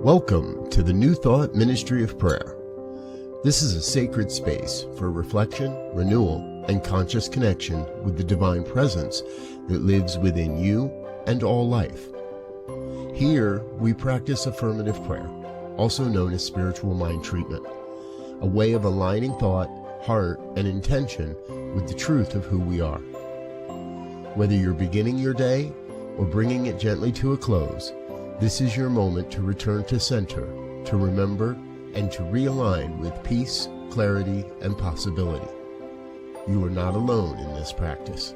Welcome to the New Thought Ministry of Prayer. This is a sacred space for reflection, renewal, and conscious connection with the divine presence that lives within you and all life. Here, we practice affirmative prayer, also known as spiritual mind treatment, a way of aligning thought, heart, and intention with the truth of who we are. Whether you're beginning your day or bringing it gently to a close, this is your moment to return to center, to remember, and to realign with peace, clarity, and possibility. You are not alone in this practice.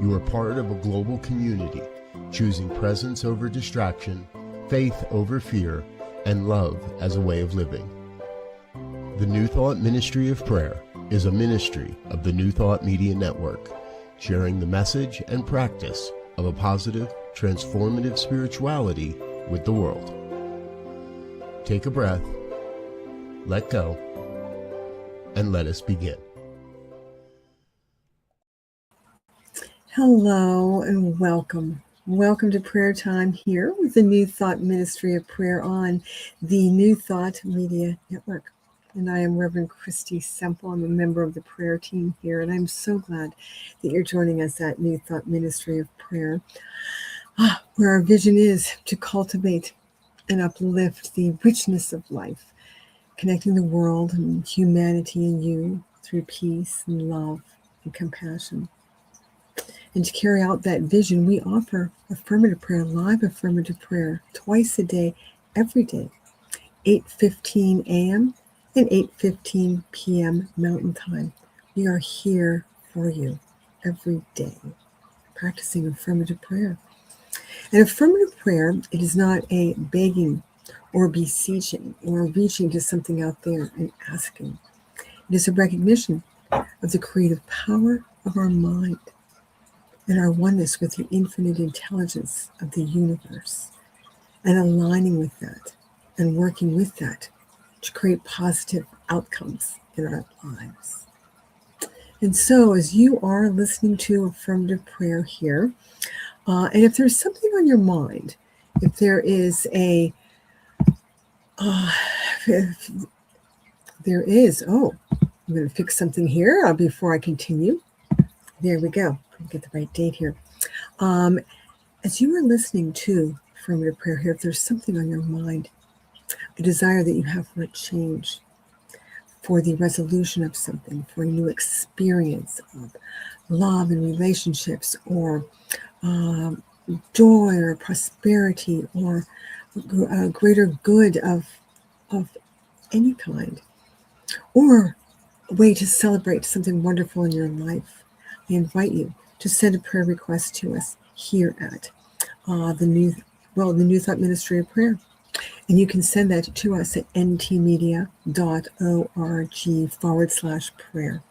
You are part of a global community, choosing presence over distraction, faith over fear, and love as a way of living. The New Thought Ministry of Prayer is a ministry of the New Thought Media Network, sharing the message and practice of a positive, transformative spirituality with the world. Take a breath, let go, and let us begin. Hello and welcome. Welcome to prayer time here with the New Thought Ministry of Prayer on the New Thought Media Network. And I am Reverend Christy Semple. I'm a member of the prayer team here, and I'm so glad that you're joining us at New Thought Ministry of Prayer, where our vision is to cultivate and uplift the richness of life, connecting the world and humanity and you through peace and love and compassion. And to carry out that vision, we offer affirmative prayer, live affirmative prayer, twice a day, every day, 8:15 a.m. and 8:15 p.m. Mountain Time. We are here for you every day, practicing affirmative prayer. And affirmative prayer, it is not a begging or beseeching or reaching to something out there and asking. It is a recognition of the creative power of our mind and our oneness with the infinite intelligence of the universe, and aligning with that and working with that to create positive outcomes in our lives. And so as you are listening to affirmative prayer here, and if there's something on your mind, if there is I'm going to fix something here before I continue. There we go. Get the right date here. As you are listening to affirmative prayer here, if there's something on your mind, a desire that you have for a change, for the resolution of something, for a new experience of love and relationships, or joy or prosperity, or a greater good of any kind, or a way to celebrate something wonderful in your life, I invite you to send a prayer request to us here at the New Thought Ministry of Prayer. And you can send that to us at ntmedia.org/prayer.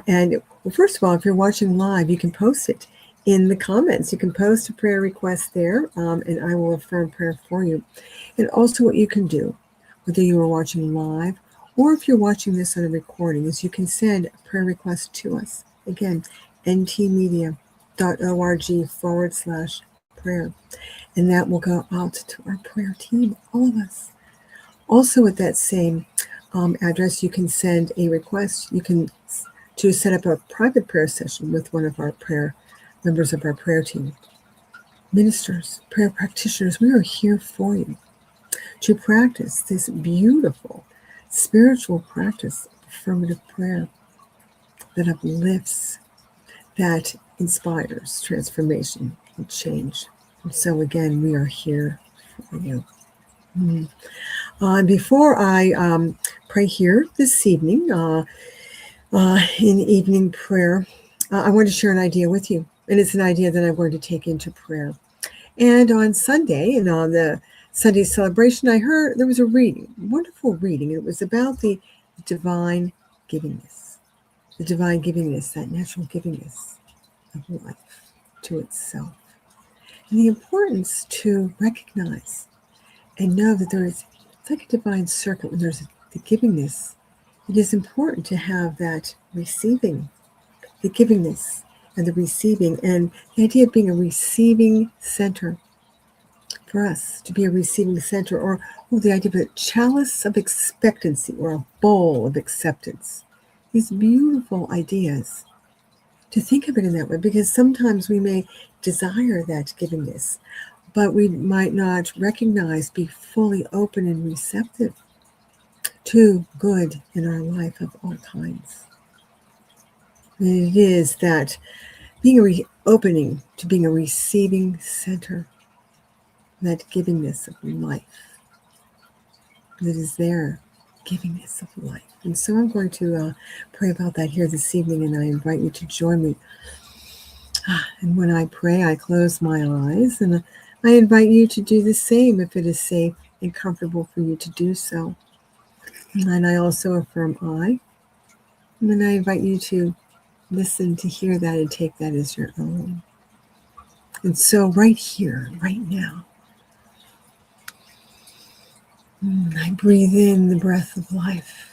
And first of all, if you're watching live, you can post it in the comments. You can post a prayer request there, and I will affirm prayer for you. And also what you can do, whether you are watching live or if you're watching this on a recording, is you can send a prayer request to us. Again, ntmedia.org/prayer. And that will go out to our prayer team, all of us. Also at that same address, you can send a request. You can to set up a private prayer session with one of our members of our prayer team. Ministers, prayer practitioners, we are here for you to practice this beautiful spiritual practice of affirmative prayer that uplifts, that inspires transformation and change. And so again, we are here for you. Before I pray here this evening, in evening prayer, I want to share an idea with you. And it's an idea that I'm going to take into prayer. And on Sunday, and on the Sunday celebration, I heard there was a reading, wonderful reading. And it was about the divine givingness. The divine givingness, that natural givingness of life to itself. And the importance to recognize and know that it's like a divine circle. When there's the givingness, it is important to have that receiving, the givingness and the receiving, and the idea of being a receiving center for us to be a receiving center, or the idea of a chalice of expectancy or a bowl of acceptance. These beautiful ideas. To think of it in that way, because sometimes we may desire that givingness, but we might not recognize, be fully open and receptive to good in our life of all kinds. And it is that being opening to being a receiving center, that givingness of life that is there, givingness of life. And so I'm going to pray about that here this evening, and I invite you to join me. And when I pray, I close my eyes, and I invite you to do the same if it is safe and comfortable for you to do so. And I also affirm I. And then I invite you to listen, to hear that, and take that as your own. And so right here, right now, I breathe in the breath of life.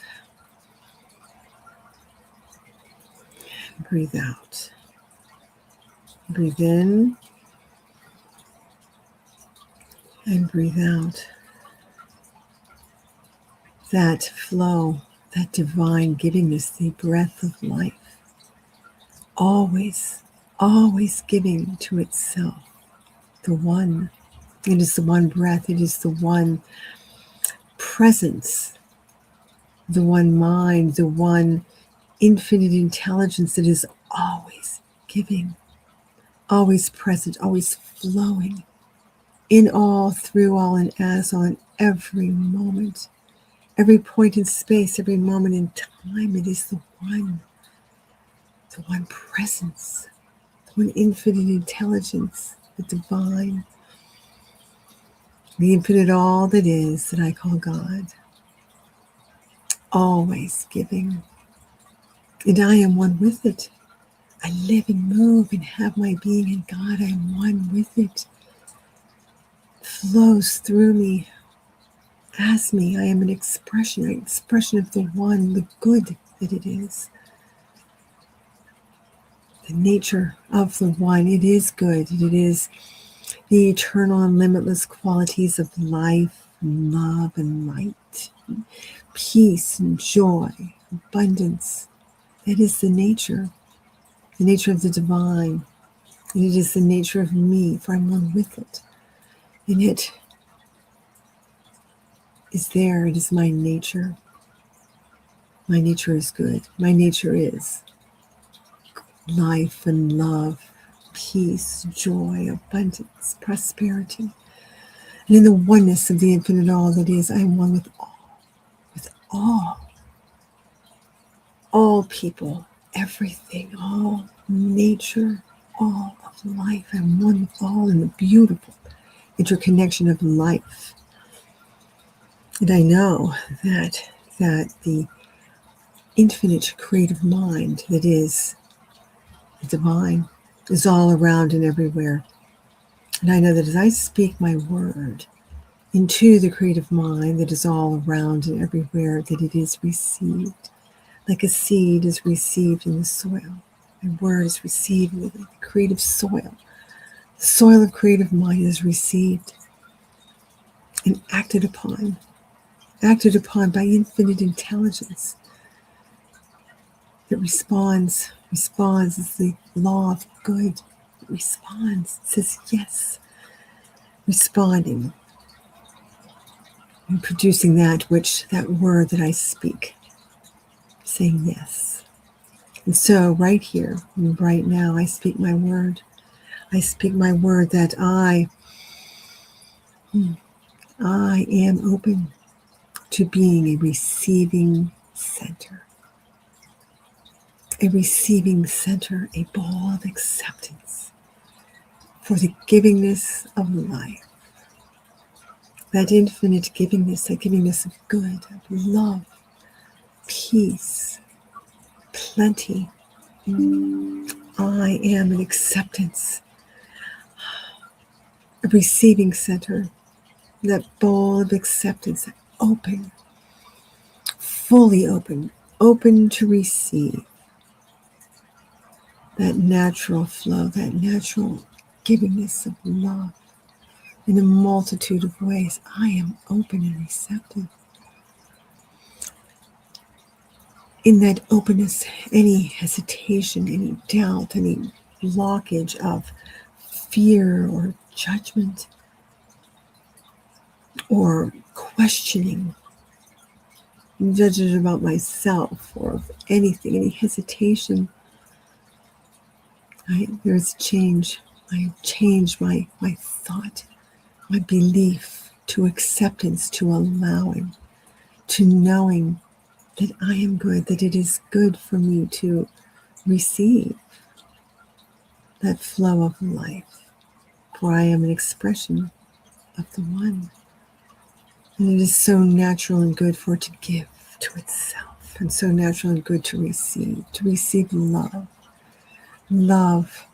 And breathe out. Breathe in and breathe out. That flow, that divine givingness, the breath of life, always, always giving to itself, the one. It is the one breath, it is the one presence, the one mind, the one infinite intelligence that is always giving, always present, always flowing, in all, through all, and as all, in every moment, every point in space, every moment in time. It is the one presence, the one infinite intelligence, the divine, the infinite all that is, that I call God, always giving. And I am one with it. I live and move and have my being in God. I am one with it. Flows through me, as me. I am an expression of the one, the good that it is. The nature of the one. It is good. It is the eternal and limitless qualities of life and love and light, and peace and joy, abundance. That is the nature of the divine. And it is the nature of me, for I'm one with it. And it is there. It is my nature. My nature is good. My nature is life and love, peace, joy, abundance, prosperity. And in the oneness of the infinite all that is, I am one with all people, everything, all nature, all of life. I'm one with all in the beautiful interconnection of life. And I know that the infinite creative mind that is the divine is all around and everywhere. And I know that as I speak my word into the creative mind that is all around and everywhere, that it is received, like a seed is received in the soil. My word is received in the creative soil. The soil of creative mind is received and acted upon by infinite intelligence that responds as the law of good. It responds, it says yes, responding and producing that word that I speak, saying yes. And so right here, right now, I speak my word. I speak my word that I am open to being a receiving center. A receiving center, a bowl of acceptance for the givingness of life. That infinite givingness, that givingness of good, of love, peace, plenty. I am an acceptance, a receiving center, that bowl of acceptance, open, fully open to receive that natural flow, that natural givingness of love, in a multitude of ways. I am open and receptive. In that openness, any hesitation, any doubt, any blockage of fear or judgment or questioning, judgment about myself or of anything, any hesitation, there's change. I have changed my thought, my belief to acceptance, to allowing, to knowing that I am good, that it is good for me to receive that flow of life, for I am an expression of the One. And it is so natural and good for it to give to itself, and so natural and good to receive love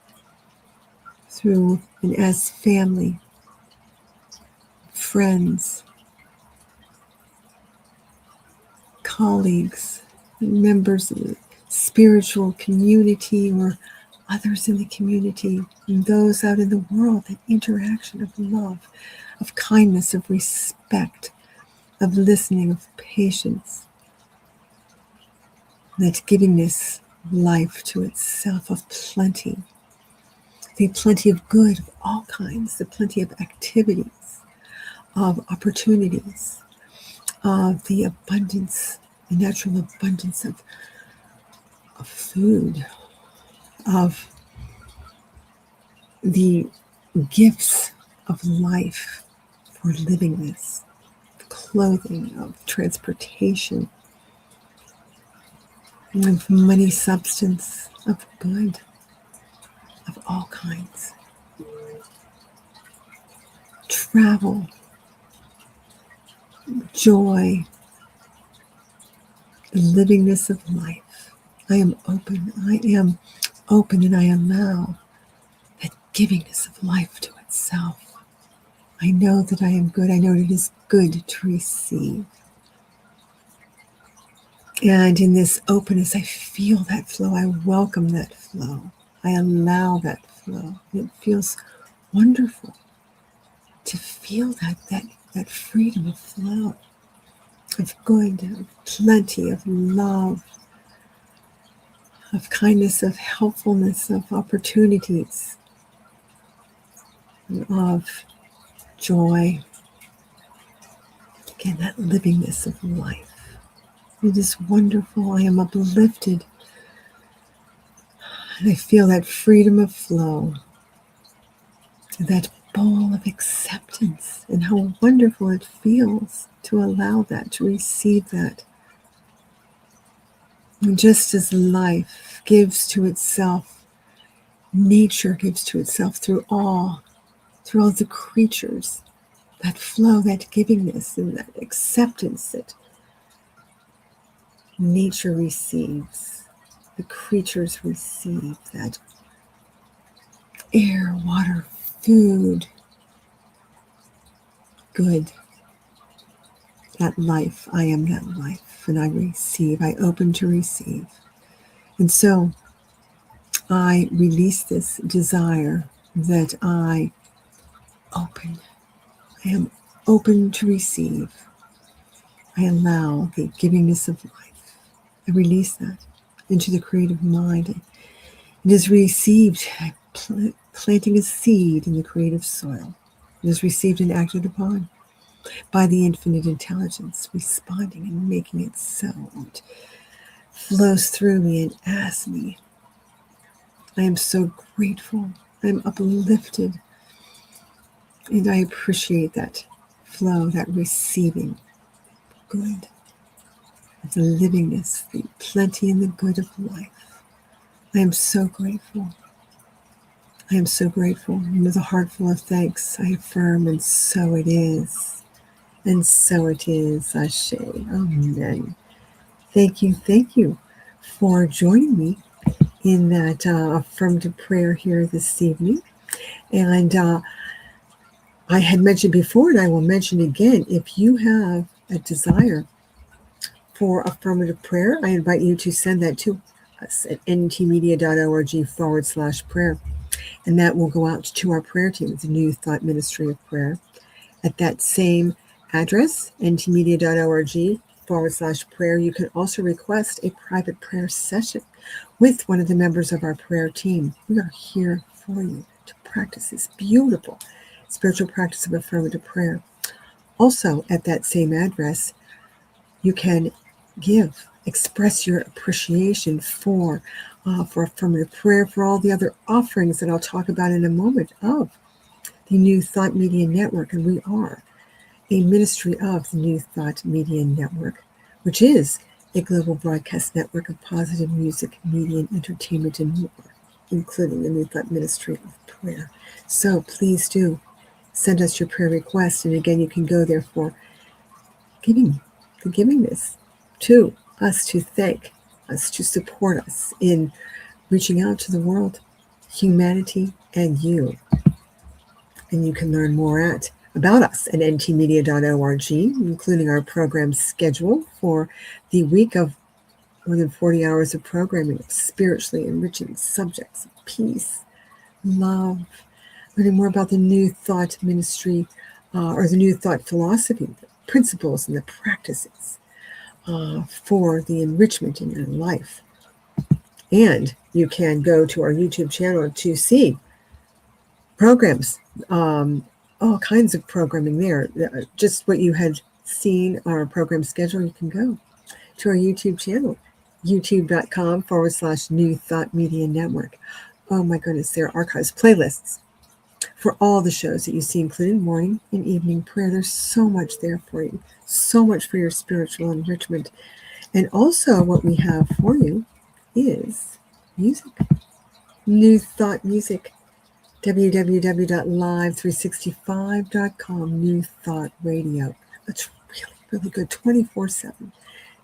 through and as family, friends, colleagues, members of the spiritual community or others in the community, and those out in the world, that interaction of love, of kindness, of respect, of listening, of patience, that givingness life to itself, of plenty, the plenty of good of all kinds, the plenty of activities, of opportunities, of the abundance, the natural abundance of food, of the gifts of life for living this, clothing, of transportation, of money, substance, of good, of all kinds. Travel, joy, the livingness of life. I am open and I allow that givingness of life to itself. I know that I am good. I know it is good to receive. And in this openness, I feel that flow. I welcome that flow. I allow that flow. It feels wonderful to feel that freedom of flow, of good, of plenty, of love, of kindness, of helpfulness, of opportunities, of joy. Again, that livingness of life. It is wonderful. I am uplifted. And I feel that freedom of flow, that bowl of acceptance, and how wonderful it feels to allow that, to receive that. And just as life gives to itself, nature gives to itself through all the creatures, that flow, that givingness, and that acceptance that nature receives, the creatures receive, that air, water, food, good, that life. I am that life, and I receive. I open to receive. And so I release this desire that I open. I am open to receive. I allow the givingness of life. I release that into the creative mind. It is received, planting a seed in the creative soil. It is received and acted upon by the infinite intelligence, responding and making it so. It flows through me and as me. I am so grateful. I am uplifted. And I appreciate that flow, that receiving good, the livingness, the plenty and the good of life. I am so grateful. I am so grateful. And with a heart full of thanks, I affirm, and so it is. And so it is. Ashe. Amen. Thank you for joining me in that affirmative prayer here this evening. And I had mentioned before, and I will mention again, if you have a desire for affirmative prayer, I invite you to send that to us at ntmedia.org/prayer. And that will go out to our prayer team. It's a New Thought Ministry of Prayer. At that same address, ntmedia.org/prayer, you can also request a private prayer session with one of the members of our prayer team. We are here for you to practice this beautiful spiritual practice of affirmative prayer. Also, at that same address, you can express your appreciation for affirmative prayer, for all the other offerings that I'll talk about in a moment of the New Thought Media Network. And we are a ministry of the New Thought Media Network, which is a global broadcast network of positive music, media, and entertainment, and more, including the New Thought Ministry of Prayer. So please do send us your prayer requests. And again, you can go there for giving this to us, to thank us, to support us in reaching out to the world, humanity, and you. And you can learn more about us at ntmedia.org, including our program schedule for the week of more than 40 hours of programming of spiritually enriching subjects of peace, love, learning more about the New Thought Ministry or the New Thought philosophy, the principles and the practices for the enrichment in your life. And you can go to our YouTube channel to see programs, all kinds of programming there. Just what you had seen, our program schedule, you can go to our YouTube channel, youtube.com/New Thought Media Network. Oh my goodness, there are archives, playlists for all the shows that you see, including morning and evening prayer. There's so much there for you, so much for your spiritual enrichment. And also what we have for you is music, New Thought music, www.live365.com, New Thought Radio. That's really, really good, 24/7.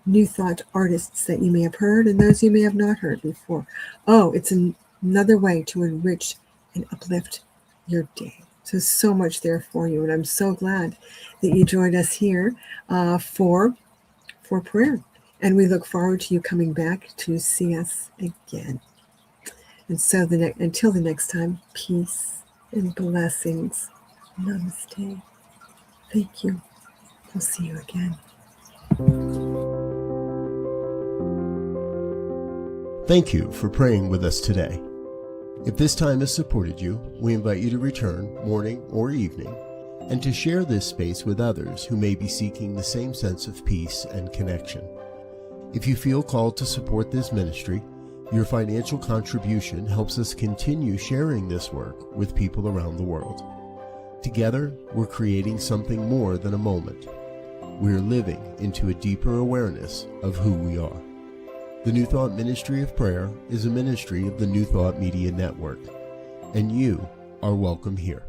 New Thought artists that you may have heard and those you may have not heard before. Oh, it's another way to enrich and uplift your day. So much there for you. And I'm so glad that you joined us here for prayer. And we look forward to you coming back to see us again. And so until the next time, peace and blessings. Namaste. Thank you. We'll see you again. Thank you for praying with us today. If this time has supported you, we invite you to return morning or evening and to share this space with others who may be seeking the same sense of peace and connection. If you feel called to support this ministry, your financial contribution helps us continue sharing this work with people around the world. Together, we're creating something more than a moment. We're living into a deeper awareness of who we are. The New Thought Ministry of Prayer is a ministry of the New Thought Media Network, and you are welcome here.